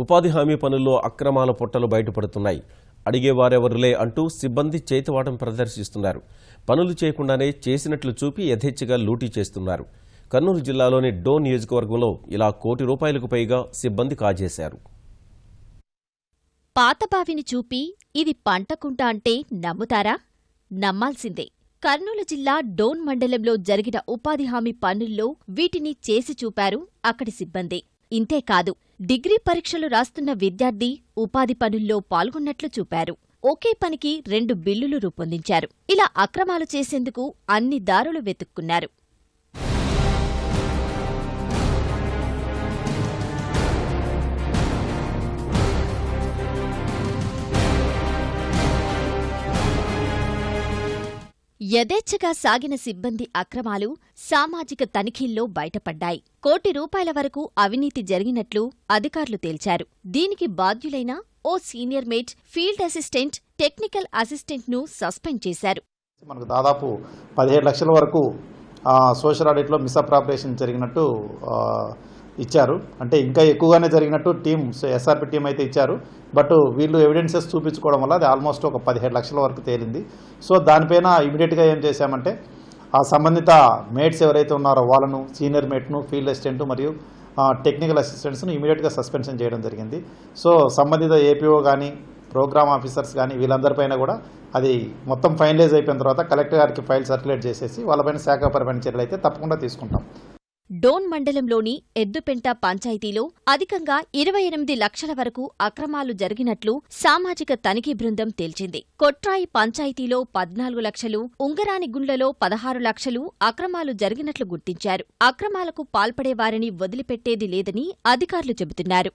ఉపాధి హామీ పనుల్లో అక్రమాల పొట్టలు బయటపడుతున్నాయి. అడిగేవారెవరులే అంటూ సిబ్బంది చేతివాటం ప్రదర్శిస్తున్నారు. పనులు చేయకుండానే చేసినట్లు చూపి యథేచ్ఛగా లూటీ చేస్తున్నారు. కర్నూలు జిల్లాలోని డోన్ నియోజకవర్గంలో ఇలా ₹1 కోటికి పైగా సిబ్బంది కాజేశారు. పాతబావిని చూపి ఇది పంటకుంట అంటే నమ్ముతారా? నమ్మాల్సిందే. కర్నూలు జిల్లా డోన్ మండలంలో జరిగిన ఉపాధి హామీ పనుల్లో వీటిని చేసి చూపారు అక్కడి సిబ్బంది. ఇంతేకాదు, డిగ్రీ పరీక్షలు రాస్తున్న విద్యార్థి ఉపాధి పనుల్లో పాల్గొన్నట్లు చూపారు. ఒకే పనికి 2 బిల్లులు రూపొందించారు. ఇలా అక్రమాలు చేసేందుకు అన్ని దారులు వెతుక్కున్నారు. యథేచ్ఛగా సాగిన సిబ్బంది అక్రమాలు సామాజిక తనిఖీల్లో బయటపడ్డాయి. ₹1 కోటి వరకు అవినీతి జరిగినట్లు అధికారులు తేల్చారు. దీనికి బాధ్యులైన ఓ senior mate, field assistant, technical అసిస్టెంట్ను సస్పెండ్ చేశారు. మనకు దాదాపు 17 లక్షల వరకు సోషల్ ఆడిట్లో మిస్అప్రాపరేషన్ జరిగినట్టు ఇచ్చారు. అంటే ఇంకా ఎక్కువగానే జరిగినట్టు ఎస్ఆర్పి టీం అయితే ఇచ్చారు. బట్ వీళ్ళు ఎవిడెన్సెస్ చూపించుకోవడం వల్ల అది ఆల్మోస్ట్ ఒక 17 లక్షల వరకు తేలింది. సో దానిపైన ఇమీడియట్గా ఏం చేశామంటే ఆ సంబంధిత మేట్స్ ఎవరైతే ఉన్నారో వాళ్ళను, సీనియర్ మేట్ను, ఫీల్డ్ అసిస్టెంట్ మరియు టెక్నికల్ అసిస్టెంట్స్ను ఇమీడియట్గా సస్పెన్షన్ చేయడం జరిగింది. సో సంబంధిత ఏపీఓ కానీ, ప్రోగ్రామ్ ఆఫీసర్స్ కానీ వీళ్ళందరిపైన కూడా అది మొత్తం ఫైనలైజ్ అయిపోయిన తర్వాత కలెక్టర్ గారికి ఫైల్ సర్క్యులేట్ చేసేసి వాళ్ళపైన శాఖాపరమైన చర్యలు అయితే తప్పకుండా తీసుకుంటాం. డోన్ మండలంలోని ఎద్దుపెంట పంచాయతీలో అధికంగా 28 లక్షల వరకు అక్రమాలు జరిగినట్లు సామాజిక తనిఖీ బృందం తేల్చింది. కొట్రాయి పంచాయతీలో 14 లక్షలు, ఉంగరానిగుండ్లలో 16 లక్షలు అక్రమాలు జరిగినట్లు గుర్తించారు. అక్రమాలకు పాల్పడే వారిని వదిలిపెట్టేది లేదని అధికారులు చెబుతున్నారు.